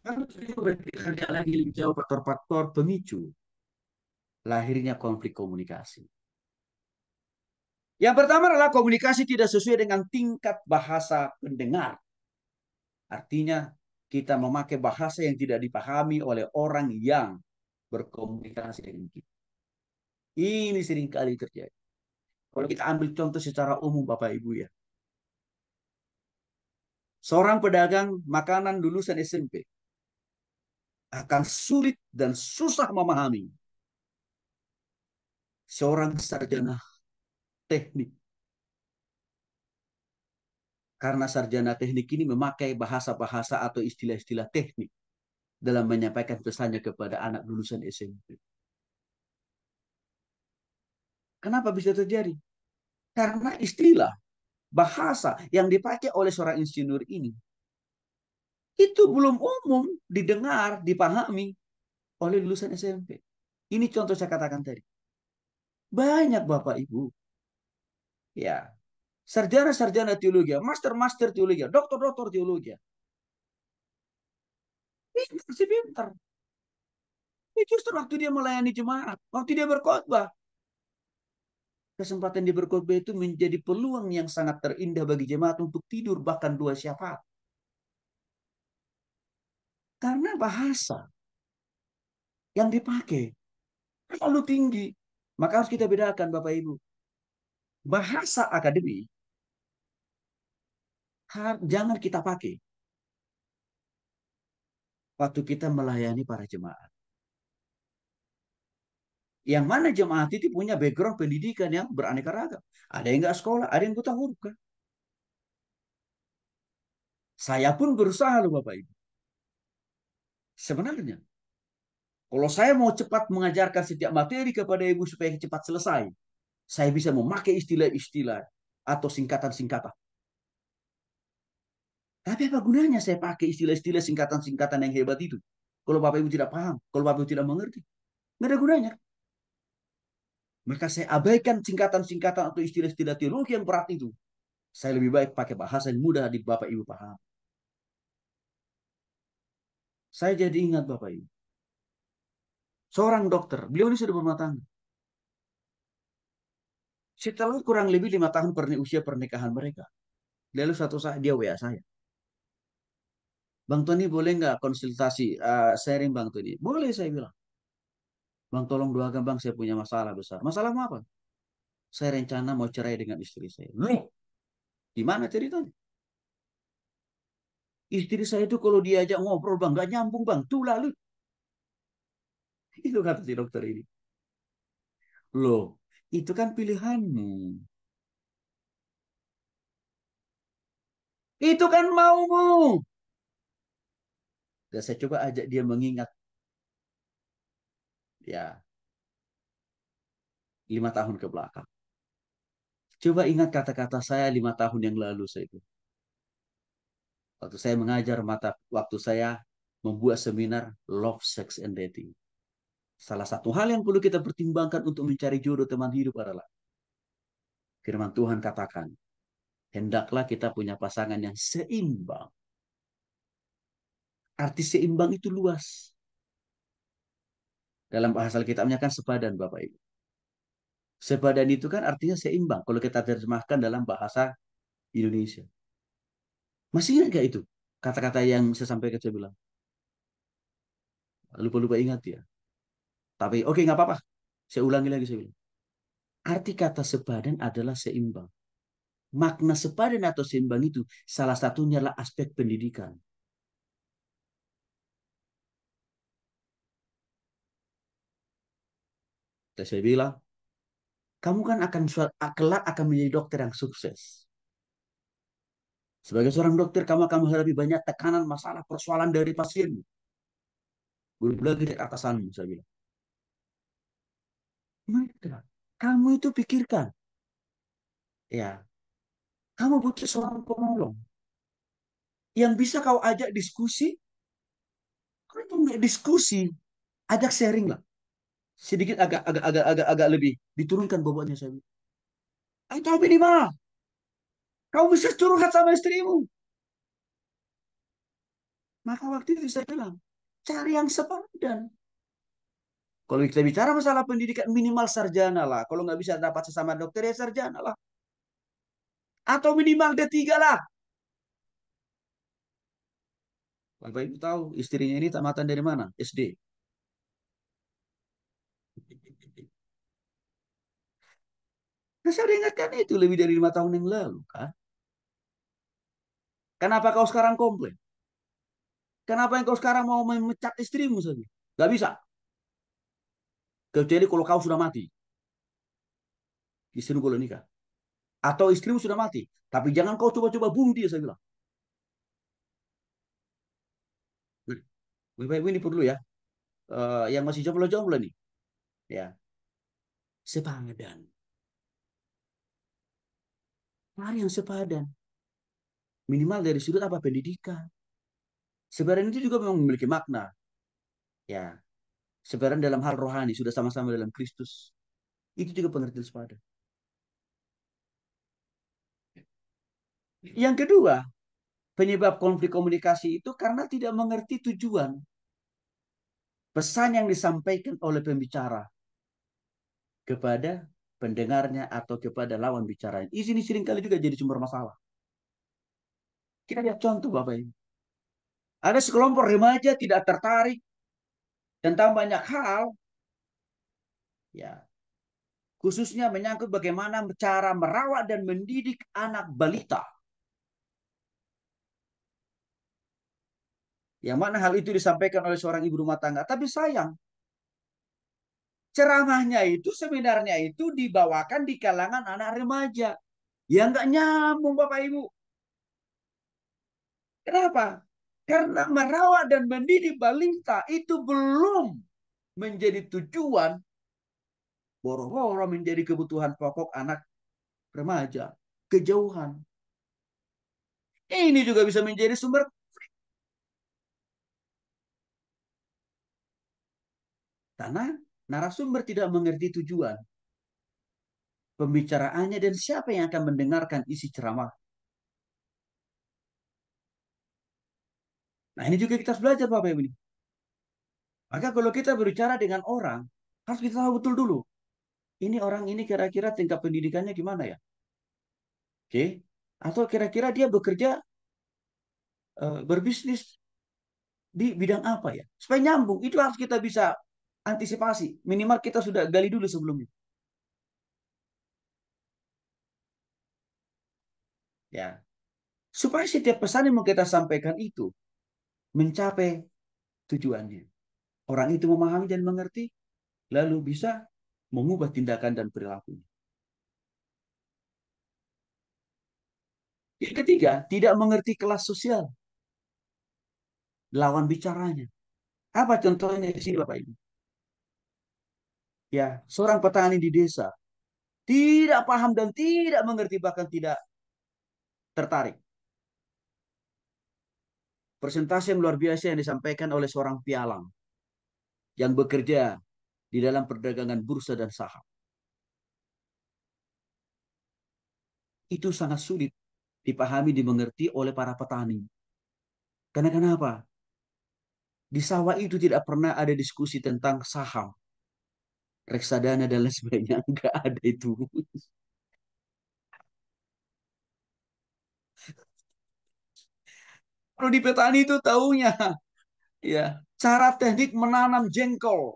Harus kerja lagi lebih jauh faktor-faktor pemicu lahirnya konflik komunikasi. Yang pertama adalah komunikasi tidak sesuai dengan tingkat bahasa pendengar. Artinya kita memakai bahasa yang tidak dipahami oleh orang yang berkomunikasi dengan kita. Ini sering kali terjadi. Kalau kita ambil contoh secara umum Bapak Ibu ya. Seorang pedagang makanan lulusan SMP akan sulit dan susah memahami seorang sarjana teknik. Karena sarjana teknik ini memakai bahasa-bahasa atau istilah-istilah teknik dalam menyampaikan pesannya kepada anak lulusan SMP. Kenapa bisa terjadi? Karena istilah bahasa yang dipakai oleh seorang insinyur ini itu belum umum didengar, dipahami oleh lulusan SMP. Ini contoh saya katakan tadi. Banyak Bapak Ibu, ya, sarjana-sarjana teologi, master-master teologi, doktor-doktor teologi. Ini masih pintar. Ini justru waktu dia melayani jemaat, waktu dia berkhotbah, kesempatan dia berkhotbah itu menjadi peluang yang sangat terindah bagi jemaat untuk tidur bahkan dua syafaat. Karena bahasa yang dipakai terlalu tinggi. Maka harus kita bedakan Bapak Ibu. Bahasa akademik jangan kita pakai waktu kita melayani para jemaat. Yang mana jemaat itu punya background pendidikan yang beraneka ragam. Ada yang nggak sekolah, ada yang buta huruf kan. Saya pun berusaha loh Bapak Ibu. Sebenarnya, kalau saya mau cepat mengajarkan setiap materi kepada Ibu supaya cepat selesai, saya bisa memakai istilah-istilah atau singkatan-singkatan. Tapi apa gunanya saya pakai istilah-istilah singkatan-singkatan yang hebat itu? Kalau Bapak Ibu tidak paham, kalau Bapak Ibu tidak mengerti, nggak ada gunanya. Maka saya abaikan singkatan-singkatan atau istilah-istilah teologi yang berat itu. Saya lebih baik pakai bahasa yang mudah di Bapak Ibu paham. Saya jadi ingat Bapak Ibu. Seorang dokter, beliau ini sudah berumah tangga. Setelah kurang lebih 5 tahun usia pernikahan mereka. Lalu suatu saat dia WA saya. Bang Tony boleh nggak konsultasi sharing Bang Tony? Boleh saya bilang. Bang tolong doakan Bang saya punya masalah besar. Masalah apa? Saya rencana mau cerai dengan istri saya. Loh, gimana ceritanya? Istri saya itu kalau diajak ngobrol Bang, nggak nyambung Bang. Tuh lalu. Itu kata si dokter ini. Loh, itu kan pilihanmu. Itu kan maumu. Dan saya coba ajak dia mengingat ya 5 tahun ke belakang. Coba ingat kata-kata saya 5 tahun yang lalu saya itu. Waktu saya mengajar waktu saya membuat seminar Love, Sex, and Dating. Salah satu hal yang perlu kita pertimbangkan untuk mencari jodoh teman hidup adalah firman Tuhan katakan, hendaklah kita punya pasangan yang seimbang. Arti seimbang itu luas. Dalam bahasa Alkitabnya kan sepadan Bapak Ibu. Sepadan itu kan artinya seimbang. Kalau kita terjemahkan dalam bahasa Indonesia. Masih ingat gak itu? Kata-kata yang saya sampaikan saya bilang. Lupa-lupa ingat ya. Tapi oke nggak apa-apa. Saya ulangi lagi saya bilang. Arti kata sepadan adalah seimbang. Makna sepadan atau seimbang itu salah satunya adalah aspek pendidikan. Dan saya bilang, kamu kan akan kelak akan menjadi dokter yang sukses. Sebagai seorang dokter, kamu akan menghadapi banyak tekanan, masalah, persoalan dari pasien. Belum lagi dari atasanmu, saya bilang. Maka, kamu itu pikirkan, ya, kamu butuh seorang penolong yang bisa kau ajak diskusi. Kalau nggak diskusi, ajak sharing lah. Sedikit agak lebih diturunkan bobotnya saya. Atau minimal, kau bisa curhat sama istrimu. Maka waktu itu saya bilang, cari yang sepadan. Kalau kita bicara masalah pendidikan minimal sarjana lah. Kalau nggak bisa dapat sesama dokter ya sarjana lah. Atau minimal D3 lah. Bapak Ibu tahu istrinya ini tamatan dari mana? SD. Nah, saya udah ingatkan itu lebih dari 5 tahun yang lalu kan. Kenapa kau sekarang komplain? Kenapa engkau sekarang mau memecat istrimu saja? Gak bisa. Kecuali kalau kau sudah mati. Istrimu kalau nikah. Atau istrimu sudah mati. Tapi jangan kau coba-coba bunuh dia, saya bilang. Nah, Bapak Ibu ini perlu ya. Yang masih jomblo-jomblo nih. Ya, sepadan. Cari yang sepadan. Minimal dari sudut apa pendidikan. Sebenarnya itu juga memang memiliki makna. Ya, sebenarnya dalam hal rohani sudah sama-sama dalam Kristus. Itu juga pengertian sepadan. Yang kedua, penyebab konflik komunikasi itu karena tidak mengerti tujuan pesan yang disampaikan oleh pembicara kepada pendengarnya atau kepada lawan bicaranya. Di sini seringkali juga jadi sumber masalah. Kita lihat contoh Bapak Ibu. Ada sekelompok remaja tidak tertarik tentang banyak hal, ya, khususnya menyangkut bagaimana cara merawat dan mendidik anak balita. Yang mana hal itu disampaikan oleh seorang ibu rumah tangga. Tapi sayang, ceramahnya itu sebenarnya itu dibawakan di kalangan anak remaja. Ya nggak nyambung Bapak Ibu. Kenapa? Karena merawat dan mendidik balita itu belum menjadi tujuan, boro-boro menjadi kebutuhan pokok anak remaja. Kejauhan. Ini juga bisa menjadi sumber karena narasumber tidak mengerti tujuan pembicaraannya dan siapa yang akan mendengarkan isi ceramah. Nah ini juga kita harus belajar Bapak Ibu. Maka kalau kita berbicara dengan orang, harus kita tahu betul dulu. Ini orang ini kira-kira tingkat pendidikannya gimana ya? Oke. Atau kira-kira dia bekerja berbisnis di bidang apa ya? Supaya nyambung. Itu harus kita bisa antisipasi. Minimal kita sudah gali dulu sebelumnya. Ya. Supaya setiap pesan yang mau kita sampaikan itu mencapai tujuannya. Orang itu memahami dan mengerti, lalu bisa mengubah tindakan dan perilakunya. Yang ketiga, tidak mengerti kelas sosial lawan bicaranya. Apa contohnya di sini Bapak Ibu? Ya, seorang petani di desa tidak paham dan tidak mengerti bahkan tidak tertarik. Presentasi yang luar biasa yang disampaikan oleh seorang pialang yang bekerja di dalam perdagangan bursa dan saham. Itu sangat sulit dipahami, dimengerti oleh para petani. Karena kenapa? Di sawah itu tidak pernah ada diskusi tentang saham, reksadana dan lain sebagainya. Enggak ada itu. Kalau di petani itu taunya ya cara teknik menanam jengkol.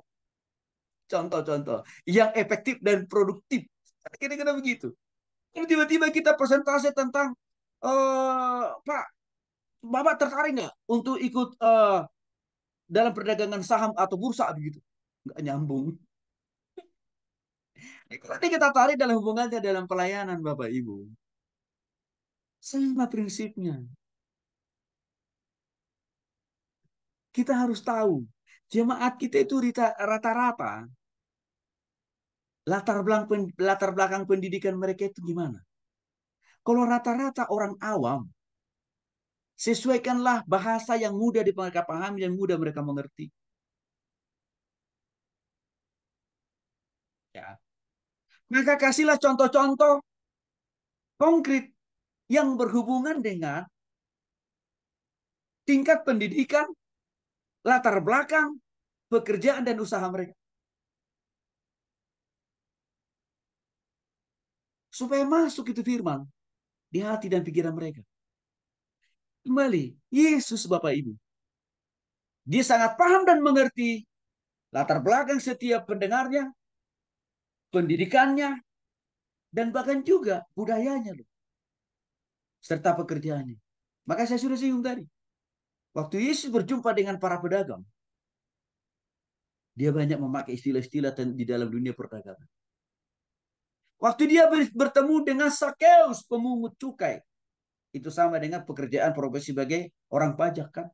Contoh-contoh yang efektif dan produktif. Kira-kira begitu. Kalau tiba-tiba kita presentasi tentang Pak, Bapak tertarik nggak untuk ikut dalam perdagangan saham atau bursa begitu? Nggak nyambung. Nanti kita tarik dalam hubungannya dalam pelayanan Bapak Ibu. Sama prinsipnya. Kita harus tahu jemaat kita itu rata-rata latar belakang pendidikan mereka itu gimana? Kalau rata-rata orang awam, sesuaikanlah bahasa yang mudah mereka pahami dan mudah mereka mengerti. Ya. Maka kasihlah contoh-contoh konkret yang berhubungan dengan tingkat pendidikan, latar belakang, pekerjaan dan usaha mereka. Supaya masuk itu firman di hati dan pikiran mereka. Kembali, Yesus Bapak Ibu. Dia sangat paham dan mengerti latar belakang setiap pendengarnya, pendidikannya, dan bahkan juga budayanya loh, serta pekerjaannya. Maka saya sudah singgung tadi. Waktu Yesus berjumpa dengan para pedagang, dia banyak memakai istilah-istilah di dalam dunia perdagangan. Waktu dia bertemu dengan Sakeus, pemungut cukai, itu sama dengan pekerjaan profesi sebagai orang pajak kan.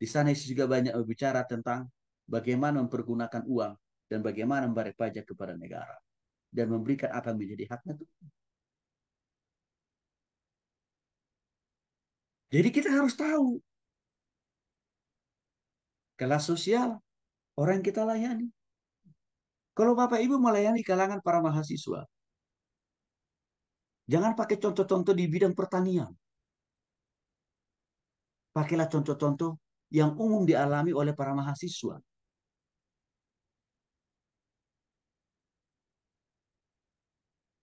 Di sana Yesus juga banyak berbicara tentang bagaimana mempergunakan uang dan bagaimana membayar pajak kepada negara dan memberikan apa yang menjadi haknya Tuhan. Jadi kita harus tahu kelas sosial orang yang kita layani. Kalau Bapak Ibu melayani kalangan para mahasiswa, jangan pakai contoh-contoh di bidang pertanian. Pakailah contoh-contoh yang umum dialami oleh para mahasiswa.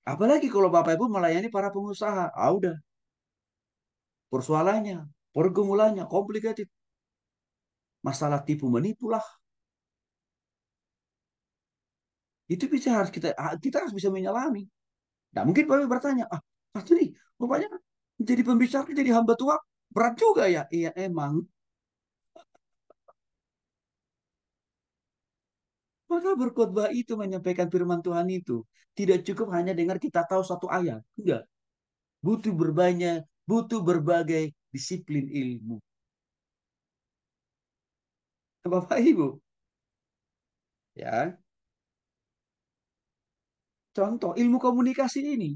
Apalagi kalau Bapak Ibu melayani para pengusaha. Ah, udah. Persoalannya, pergumulannya komplikated. Masalah tipu menipu lah. Itu bisa harus kita harus bisa menyelami. Nah, mungkin Bapak bertanya, pasti nih, rupanya jadi pembicara, jadi hamba tua, berat juga ya. Iya, emang. Maka berkhotbah itu menyampaikan firman Tuhan itu. Tidak cukup hanya dengar kita tahu satu ayat. Enggak. Butuh berbagai disiplin ilmu. Bapak Ibu, ya. Contoh ilmu komunikasi ini.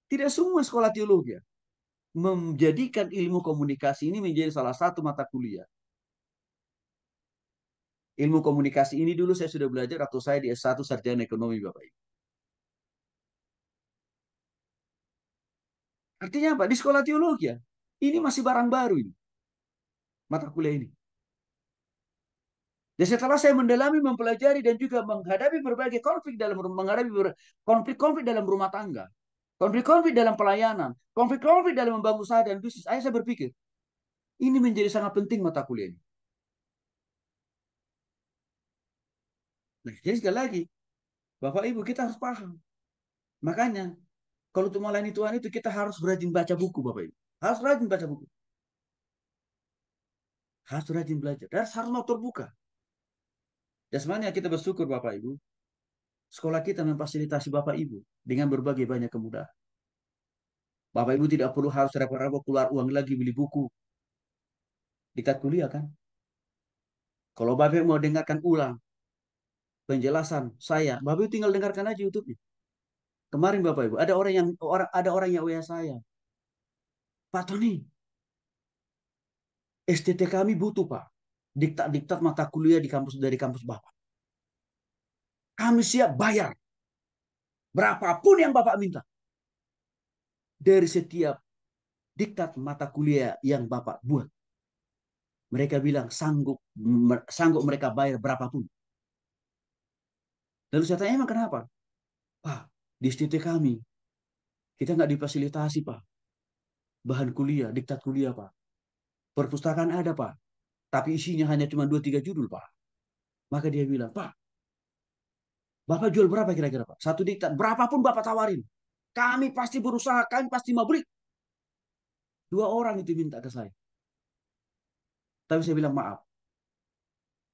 Tidak semua sekolah teologi menjadikan ilmu komunikasi ini menjadi salah satu mata kuliah. Ilmu komunikasi ini dulu saya sudah belajar waktu saya di S1 Sarjana Ekonomi, Bapak Ibu. Artinya apa? Di sekolah teologi ya. Ini masih barang baru ini, mata kuliah ini. Dan setelah saya mendalami, mempelajari dan juga menghadapi berbagai konflik dalam menghadapi konflik-konflik dalam rumah tangga, konflik-konflik dalam pelayanan, konflik-konflik dalam membangun usaha dan bisnis, saya berpikir ini menjadi sangat penting mata kuliah ini. Nah, jadi sekali lagi, Bapak Ibu kita harus paham. Makanya kalau untuk melayani Tuhan itu kita harus rajin baca buku, Bapak Ibu. Harus rajin baca buku. Harus rajin belajar. Dan harus mau terbuka. Dan sebenarnya kita bersyukur Bapak Ibu. Sekolah kita memfasilitasi Bapak Ibu dengan berbagai banyak kemudahan. Bapak Ibu tidak perlu harus repot-repot keluar uang lagi beli buku. Dekat kuliah kan. Kalau Bapak Ibu mau dengarkan ulang penjelasan saya, Bapak Ibu tinggal dengarkan aja YouTube-nya. Kemarin Bapak Ibu, ada orang yang WA saya. Pak Tony, STT kami butuh Pak. Diktat-diktat mata kuliah dari kampus Bapak. Kami siap bayar berapapun yang Bapak minta. Dari setiap diktat mata kuliah yang Bapak buat. Mereka bilang sanggup mereka bayar berapapun. Lalu saya tanya, emang kenapa? Pak, di STT kami, kita nggak difasilitasi, Pak. Bahan kuliah, diktat kuliah, Pak. Perpustakaan ada, Pak. Tapi isinya hanya cuma 2-3 judul, Pak. Maka dia bilang, Pak, Bapak jual berapa kira-kira, Pak? Satu diktat, berapapun Bapak tawarin. Kami pasti berusaha, kami pasti mau beli. 2 orang itu minta ke saya. Tapi saya bilang, maaf.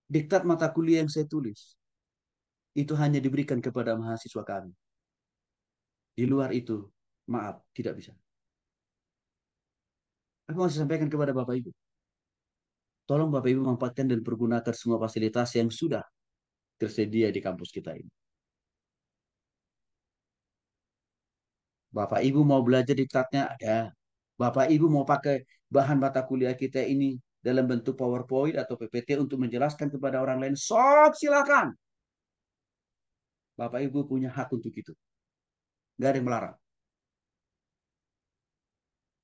Diktat mata kuliah yang saya tulis, itu hanya diberikan kepada mahasiswa kami. Di luar itu, maaf, tidak bisa. Aku masih sampaikan kepada Bapak Ibu. Tolong Bapak Ibu manfaatkan dan pergunakan semua fasilitas yang sudah tersedia di kampus kita ini. Bapak Ibu mau belajar diktatnya ada. Bapak Ibu mau pakai bahan mata kuliah kita ini dalam bentuk PowerPoint atau PPT untuk menjelaskan kepada orang lain, sok silakan. Bapak Ibu punya hak untuk itu. Gak ada yang melarang.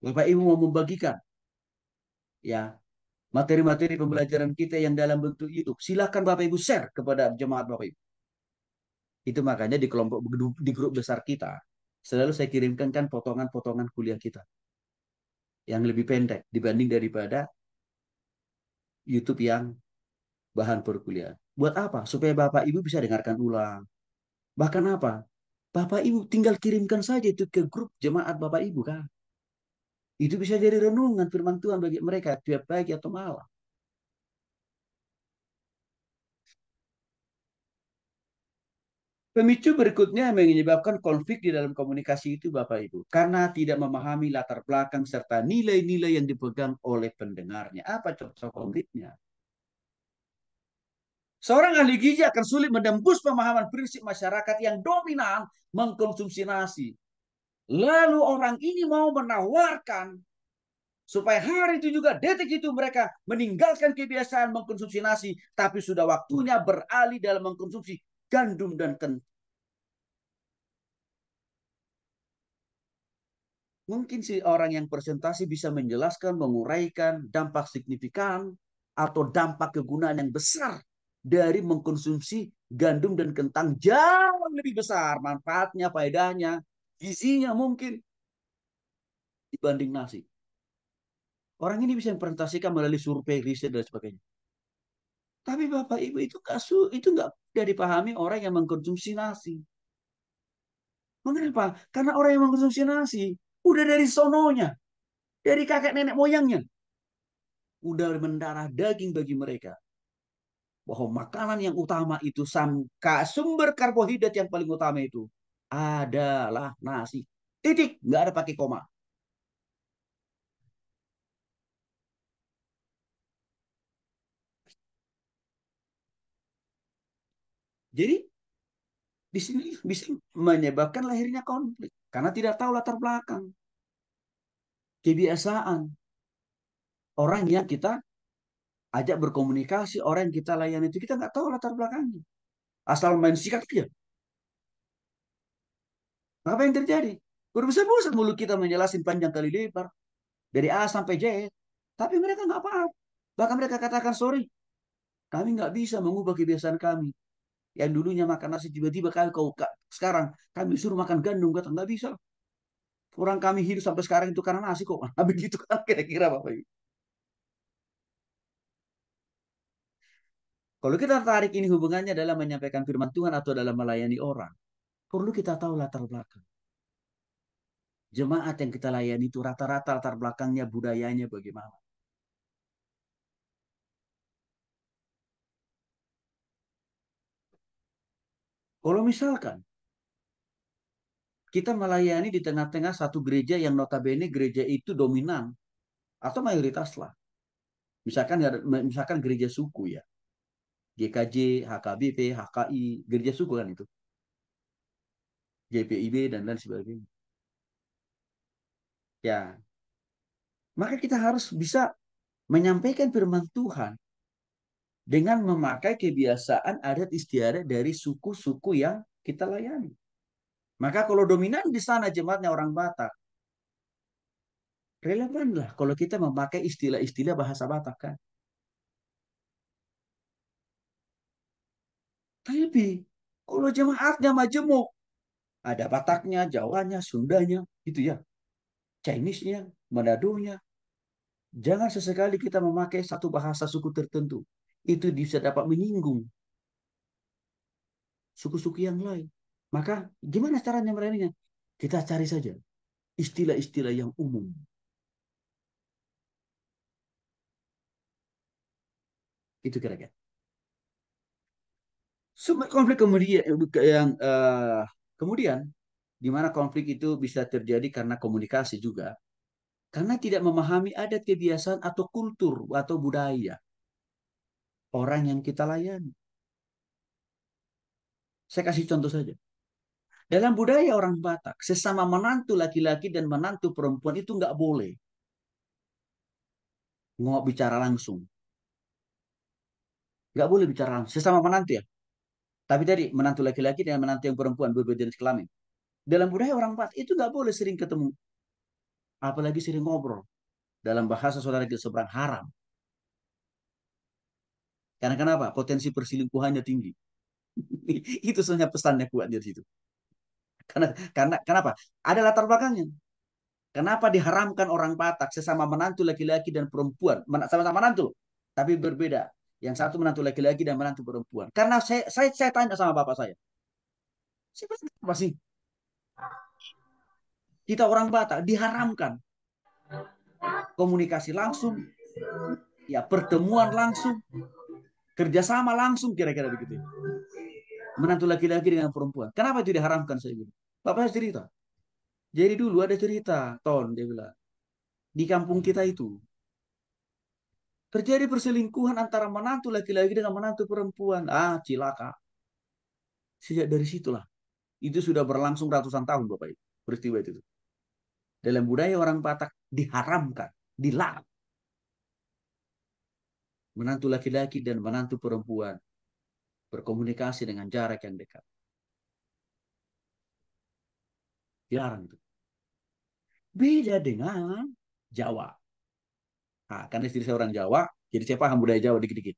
Bapak Ibu mau membagikan Ya, materi-materi pembelajaran kita yang dalam bentuk YouTube. Silakan Bapak Ibu share kepada jemaat Bapak Ibu. Itu makanya di kelompok di grup besar kita selalu saya kirimkan kan potongan-potongan kuliah kita yang lebih pendek dibanding daripada YouTube yang bahan perkuliahan. Buat apa? Supaya Bapak Ibu bisa dengarkan ulang. Bahkan apa? Bapak Ibu tinggal kirimkan saja itu ke grup jemaat Bapak Ibu kan. Itu bisa jadi renungan firman Tuhan bagi mereka tiap pagi atau malam. Pemicu berikutnya yang menyebabkan konflik di dalam komunikasi itu Bapak Ibu. Karena tidak memahami latar belakang serta nilai-nilai yang dipegang oleh pendengarnya. Apa contoh konfliknya? Seorang ahli gizi akan sulit menembus pemahaman prinsip masyarakat yang dominan mengkonsumsi nasi. Lalu orang ini mau menawarkan supaya hari itu juga detik itu mereka meninggalkan kebiasaan mengkonsumsi nasi, tapi sudah waktunya beralih dalam mengkonsumsi gandum dan kentang. Mungkin si orang yang presentasi bisa menjelaskan, menguraikan dampak signifikan atau dampak kegunaan yang besar dari mengkonsumsi gandum dan kentang jauh lebih besar manfaatnya, faedahnya, gizinya mungkin dibanding nasi. Orang ini bisa mempresentasikan melalui survei, riset dan sebagainya. Tapi Bapak Ibu itu nggak mudah dipahami orang yang mengkonsumsi nasi. Mengapa? Karena orang yang mengkonsumsi nasi udah dari sononya, dari kakek nenek moyangnya, udah mendarah daging bagi mereka. Bahwa makanan yang utama itu sumber karbohidrat yang paling utama itu adalah nasi. Titik, nggak ada pakai koma. Jadi di sini bisa menyebabkan lahirnya konflik karena tidak tahu latar belakang, kebiasaan orang yang kita ajak berkomunikasi, orang yang kita layani itu kita nggak tahu latar belakangnya. Asal main sikat aja. Apa yang terjadi? Berbesar-besar mulut kita menjelaskan panjang kali lebar dari A sampai Z, tapi mereka nggak paham. Bahkan mereka katakan sorry, kami nggak bisa mengubah kebiasaan kami. Yang dulunya makan nasi tiba-tiba sekarang kami suruh makan gandum, kata nggak bisa. Orang kami hidup sampai sekarang itu karena nasi kok. Nah, begitu kan kira-kira Bapak Ibu. Kalau kita tarik ini hubungannya dalam menyampaikan firman Tuhan atau dalam melayani orang, perlu kita tahu latar belakang. Jemaat yang kita layani itu rata-rata latar belakangnya, budayanya bagaimana. Kalau misalkan kita melayani di tengah-tengah satu gereja yang notabene gereja itu dominan atau mayoritas lah. Misalkan gereja suku ya. GKJ, HKBP, HKI, gereja suku kan itu. GPIB dan lain sebagainya. Ya, maka kita harus bisa menyampaikan firman Tuhan dengan memakai kebiasaan adat istiadat dari suku-suku yang kita layani. Maka kalau dominan di sana jemaatnya orang Batak, relevanlah kalau kita memakai istilah-istilah bahasa Batak kan. Tapi kalau jemaatnya majemuk, ada Bataknya, Jawanya, Sundanya, itu ya. Chinese-nya, Manadonya. Jangan sesekali kita memakai satu bahasa suku tertentu. Itu bisa dapat menyinggung suku-suku yang lain. Maka gimana caranya melayaninya? Kita cari saja istilah-istilah yang umum. Itu kira-kira. Sumber konflik kemudian yang kemudian di mana konflik itu bisa terjadi karena komunikasi juga. Karena tidak memahami adat kebiasaan atau kultur atau budaya orang yang kita layani. Saya kasih contoh saja. Dalam budaya orang Batak, sesama menantu laki-laki dan menantu perempuan itu nggak boleh ngomong bicara langsung. Nggak boleh bicara langsung. Sesama menantu ya. Tapi tadi menantu laki-laki dan menantu yang perempuan berbeda jenis kelamin. Dalam budaya orang Batak itu nggak boleh sering ketemu. Apalagi sering ngobrol. Dalam bahasa saudara kita seberang haram. Karena kenapa? Potensi perselingkuhannya tinggi. Itu sebenarnya pesannya kuat di situ. Karena kenapa? Ada latar belakangnya. Kenapa diharamkan orang Batak sesama menantu laki-laki dan perempuan? Sama-sama menantu, tapi berbeda. Yang satu menantu laki-laki dan menantu perempuan. Karena saya tanya sama bapak saya, apa sih kita orang Batak diharamkan komunikasi langsung, ya pertemuan langsung, kerjasama langsung kira-kira begitu. Menantu laki-laki dengan perempuan. Kenapa itu diharamkan saya bilang? Bapak saya cerita. Jadi dulu ada cerita, Ton, dia bilang. Di kampung kita itu, terjadi perselingkuhan antara menantu laki-laki dengan menantu perempuan. Ah, cilaka. Sejak dari situlah. Itu sudah berlangsung ratusan tahun, Bapak Ibu. Peristiwa itu. Dalam budaya orang Batak diharamkan, dilarang. Menantu laki-laki dan menantu perempuan berkomunikasi dengan jarak yang dekat. Dilarang itu. Beda dengan Jawa. Nah, karena istri saya orang Jawa, jadi saya paham budaya Jawa dikit-dikit.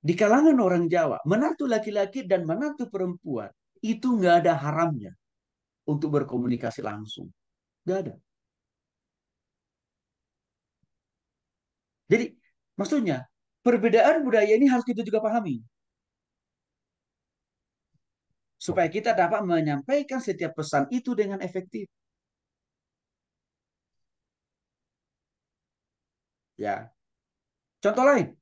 Di kalangan orang Jawa, menantu laki-laki dan menantu perempuan itu nggak ada haramnya untuk berkomunikasi langsung. Nggak ada. Jadi maksudnya perbedaan budaya ini harus kita juga pahami supaya kita dapat menyampaikan setiap pesan itu dengan efektif. Ya, contoh lain,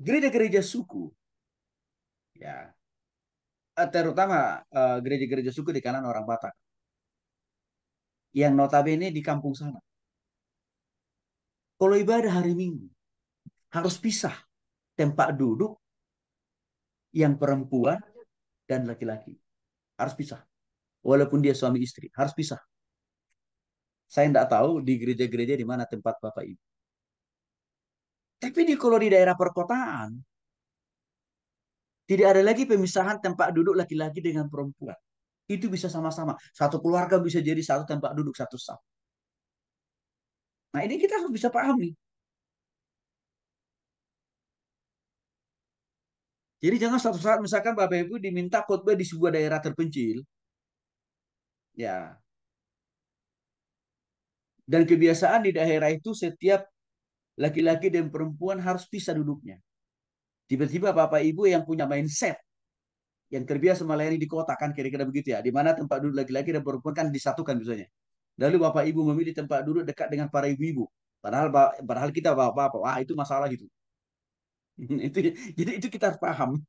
gereja-gereja suku, ya, terutama gereja-gereja suku di kalangan orang Batak yang notabene di kampung sana. Kalau ibadah hari Minggu harus pisah tempat duduk yang perempuan dan laki-laki harus pisah. Walaupun dia suami istri harus pisah. Saya tidak tahu di gereja-gereja di mana tempat Bapak Ibu. Tapi kalau di daerah perkotaan tidak ada lagi pemisahan tempat duduk laki-laki dengan perempuan. Itu bisa sama-sama. Satu keluarga bisa jadi satu tempat duduk, satu saf. Nah ini kita harus bisa pahami. Jadi jangan suatu saat misalkan Bapak Ibu diminta khotbah di sebuah daerah terpencil. Ya. Dan kebiasaan di daerah itu setiap laki-laki dan perempuan harus pisah duduknya. Tiba-tiba Bapak Ibu yang punya mindset yang terbiasa melayani di kota kan kira-kira begitu ya. Di mana tempat duduk laki-laki dan perempuan kan disatukan biasanya. Lalu Bapak Ibu memilih tempat duduk dekat dengan para ibu-ibu. Padahal kita bapak-bapak, wah itu masalah gitu. Itu jadi itu kita harus paham.